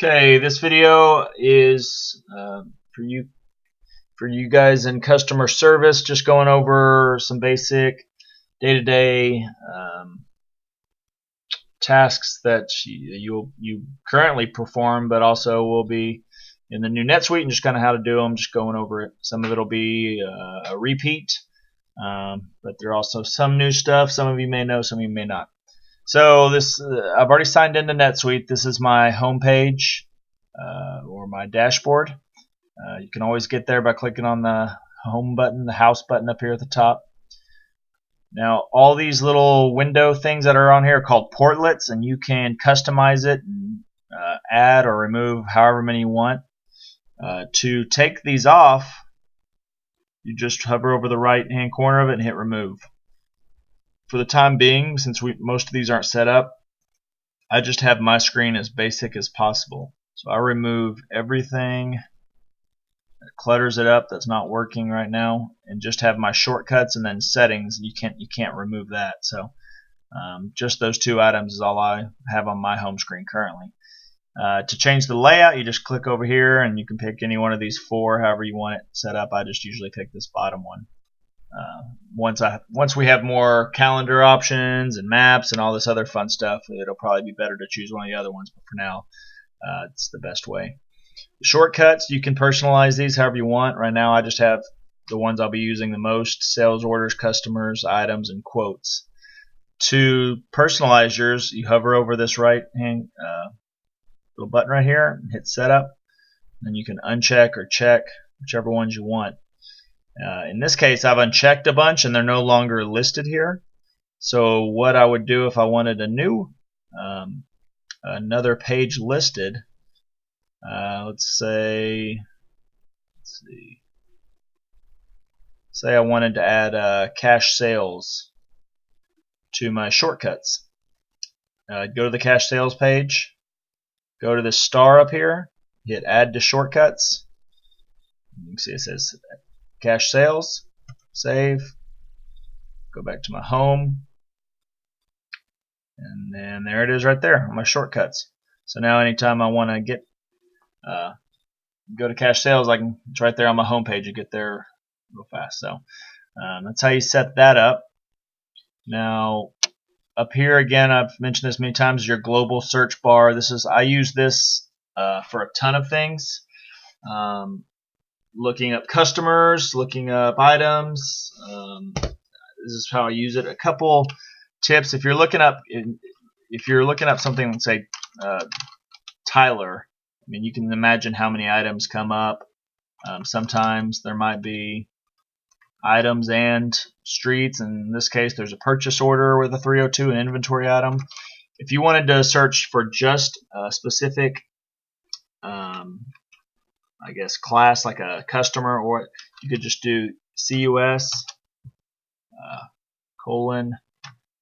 Okay, this video is for you guys in customer service, just going over some basic day-to-day tasks that you currently perform, but also will be in the new NetSuite, and just kind of how to do them. Just going over it. Some of it'll be a repeat, but there are also some new stuff. Some of you may know, some of you may not. So this, I've already signed into NetSuite. This is my home page or my dashboard. You can always get there by clicking on the home button, the house button up here at the top. Now, all these little window things that are on here are called portlets, and you can customize it and add or remove however many you want. To take these off, you just hover over the right-hand corner of it and hit remove. For the time being, since most of these aren't set up, I just have my screen as basic as possible. So I remove everything that clutters it up that's not working right now, and just have my shortcuts and then settings. You can't remove that. So just those two items is all I have on my home screen currently. To change the layout, you just click over here and you can pick any one of these four, however you want it set up. I just usually pick this bottom one. Once we have more calendar options and maps and all this other fun stuff, it'll probably be better to choose one of the other ones, but for now it's the best way. The shortcuts, you can personalize these however you want. Right now I just have the ones I'll be using the most: sales orders, customers, items, and quotes. To personalize yours, you hover over this right hand little button right here and hit setup. Then you can uncheck or check whichever ones you want. In this case, I've unchecked a bunch and they're no longer listed here. So what I would do if I wanted a new another page listed, let's see, say I wanted to add cash sales to my shortcuts. Go to the cash sales page, go to the star up here, hit add to shortcuts. You can see it says cash sales, save, go back to my home, and then there it is right there on my shortcuts. So now anytime I want to get go to cash sales, it's right there on my home page. You get there real fast. So that's how you set that up. Now up here again, I've mentioned this many times, your global search bar. I use this for a ton of things. Looking up customers, looking up items. This is how I use it. A couple tips: if you're looking up something, say Tyler, I mean, you can imagine how many items come up. Sometimes there might be items and streets. In this case, there's a purchase order with a 302, an inventory item. If you wanted to search for just a specific I guess class, like a customer, or you could just do CUS colon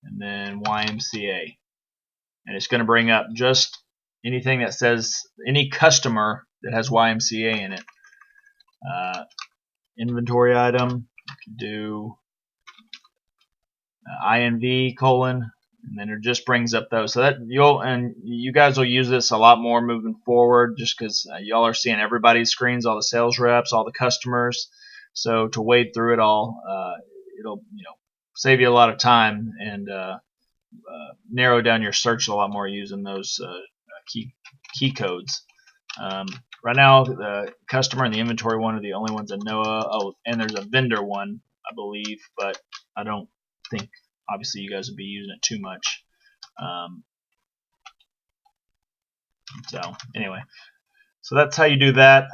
and then YMCA, and it's going to bring up just anything that says any customer that has YMCA in it. Inventory item, you can do INV colon, and then it just brings up those. So that you guys will use this a lot more moving forward, just because y'all are seeing everybody's screens, all the sales reps, all the customers. So to wade through it all, it'll save you a lot of time and narrow down your search a lot more using those key codes. Right now, the customer and the inventory one are the only ones I know of. Oh, and there's a vendor one, I believe, but I don't think, obviously, you guys would be using it too much. So anyway, so that's how you do that.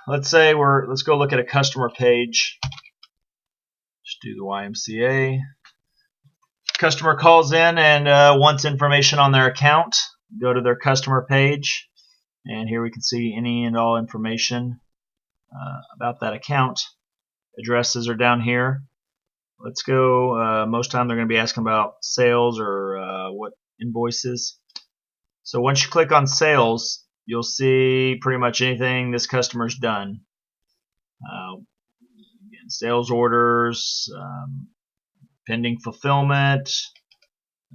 Let's go look at a customer page. Just do the YMCA. Customer calls in and wants information on their account. Go to their customer page, and here we can see any and all information about that account. Addresses are down here. Let's go. Most time they're going to be asking about sales or what invoices. So once you click on sales, you'll see pretty much anything this customer's done. Again, sales orders, pending fulfillment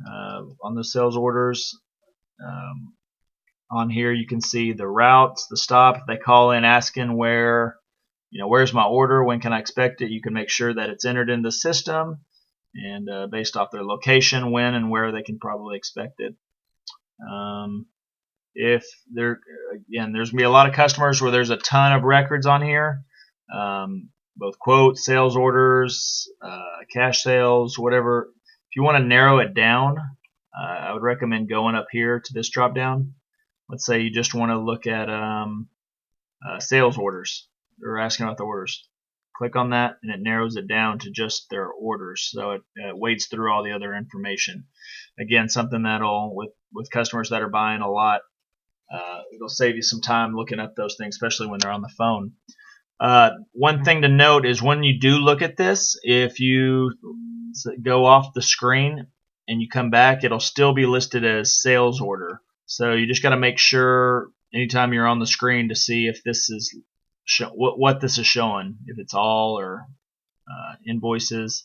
on the sales orders. On here you can see the routes, the stop. If they call in asking where's my order, when can I expect it, you can make sure that it's entered in the system, and based off their location, when and where they can probably expect it. If there, again, there's gonna be a lot of customers where there's a ton of records on here, both quotes, sales orders, cash sales, whatever. If you want to narrow it down, I would recommend going up here to this drop down. Let's say you just want to look at sales orders, or asking about the orders. Click on that and it narrows it down to just their orders, so it wades through all the other information. Again, something that'll, with customers that are buying a lot, it'll save you some time looking up those things, especially when they're on the phone. One thing to note is when you do look at this, if you go off the screen and you come back, it'll still be listed as sales order. So you just got to make sure anytime you're on the screen to see if this is what this is showing, if it's all or invoices.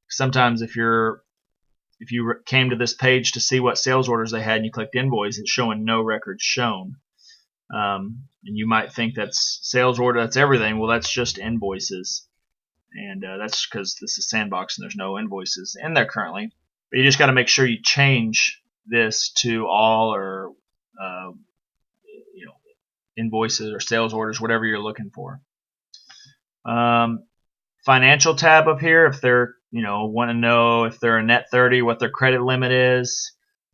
Sometimes if you came to this page to see what sales orders they had and you clicked invoice, it's showing no records shown. And you might think that's sales order, that's everything. Well, that's just invoices, and that's because this is Sandbox and there's no invoices in there currently. But you just got to make sure you change this to all or invoices or sales orders, whatever you're looking for. Financial tab up here, if they're want to know if they're a net 30, what their credit limit is,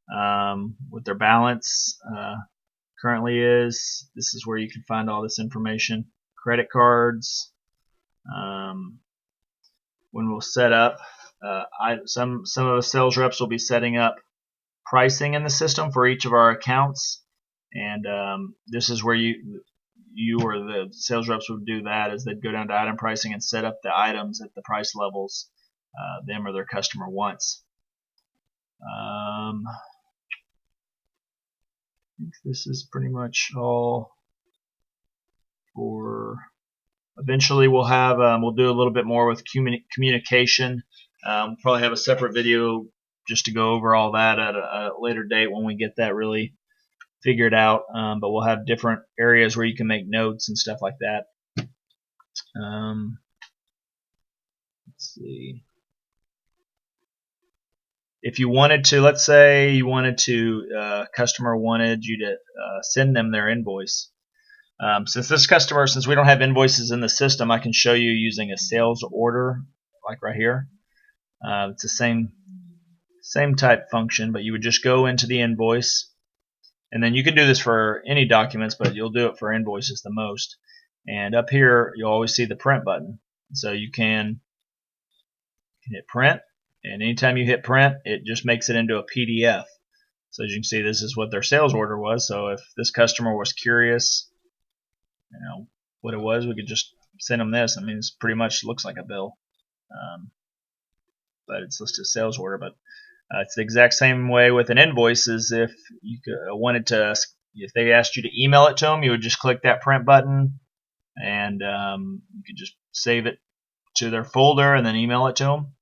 what their balance currently is. This is where you can find all this information. Credit cards. When we'll set up, some of the sales reps will be setting up pricing in the system for each of our accounts, and this is where you or the sales reps would do that, is they'd go down to item pricing and set up the items at the price levels them or their customer wants. I think this is pretty much all for. Eventually we'll have we'll do a little bit more with communication. We'll probably have a separate video just to go over all that at a later date when we get that really figured out. But we'll have different areas where you can make notes and stuff like that. Let's see. If you wanted to, let's say you wanted to, customer wanted you to send them their invoice. Since we don't have invoices in the system, I can show you using a sales order, like right here. It's the same type function, but you would just go into the invoice, and then you can do this for any documents, but you'll do it for invoices the most. And up here, you'll always see the print button. So you can hit print, and anytime you hit print, it just makes it into a PDF. So as you can see, this is what their sales order was. So if this customer was curious, what it was, we could just send them this. I mean, it pretty much looks like a bill, but it's listed as sales order. But it's the exact same way with an invoice. As if you wanted to, if they asked you to email it to them, you would just click that print button, and you could just save it to their folder and then email it to them.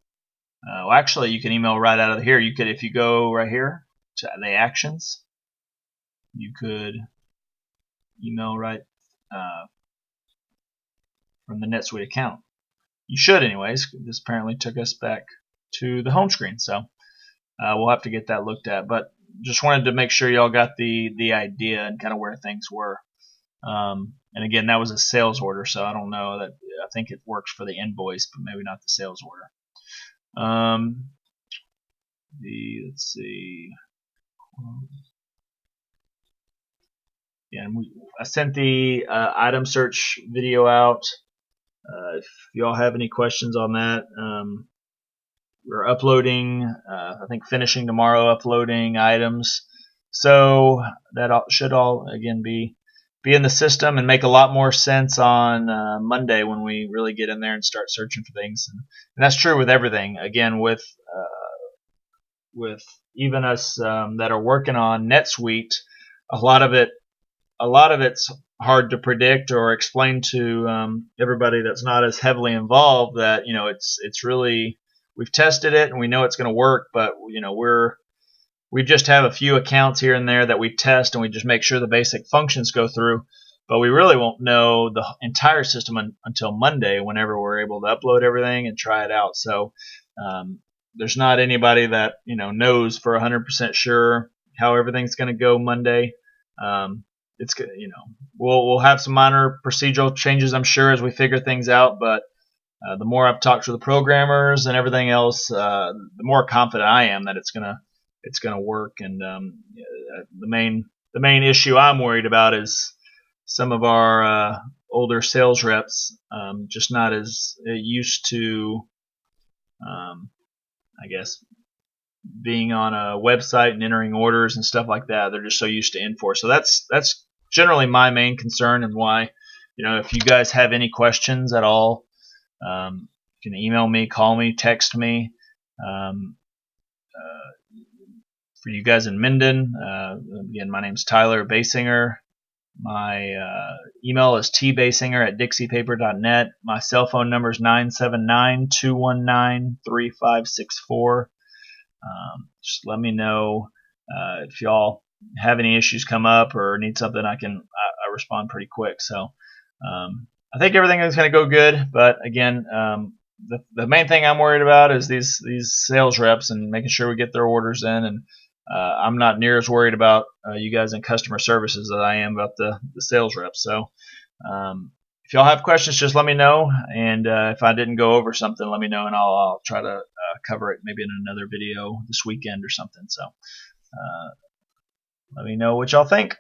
Well, actually, you can email right out of here. You could, if you go right here to the actions, you could email right from the NetSuite account. You should anyways. This apparently took us back to the home screen, so we'll have to get that looked at. But just wanted to make sure y'all got the idea and kind of where things were. And again, that was a sales order, so I don't know that. I think it works for the invoice, but maybe not the sales order. Let's see. Yeah, and I sent the item search video out. If y'all have any questions on that, we're uploading. I think finishing tomorrow, uploading items. So that should all again be in the system and make a lot more sense on Monday when we really get in there and start searching for things. And that's true with everything. Again, with even us that are working on NetSuite, a lot of it's hard to predict or explain to everybody that's not as heavily involved. That it's really, we've tested it and we know it's going to work, but we're we just have a few accounts here and there that we test, and we just make sure the basic functions go through. But we really won't know the entire system until Monday, whenever we're able to upload everything and try it out. So there's not anybody that knows for 100% sure how everything's going to go Monday. It's we'll have some minor procedural changes, I'm sure, as we figure things out. But the more I've talked to the programmers and everything else, the more confident I am that it's gonna work. And the main issue I'm worried about is some of our older sales reps just not as used to, I guess, being on a website and entering orders and stuff like that. They're just so used to Infor. So that's generally my main concern, and why, if you guys have any questions at all, you can email me, call me, text me. For you guys in Minden, again, my name's Tyler Basinger. My email is tbasinger@dixiepaper.net. My cell phone number is 979-219-3564. Just let me know if y'all have any issues come up or need something. I respond pretty quick. So I think everything is going to go good. But again, the main thing I'm worried about is these sales reps and making sure we get their orders in. And I'm not near as worried about you guys in customer services that I am about the sales reps. So if y'all have questions, just let me know. And if I didn't go over something, let me know, and I'll try to cover it maybe in another video this weekend or something. So let me know what y'all think.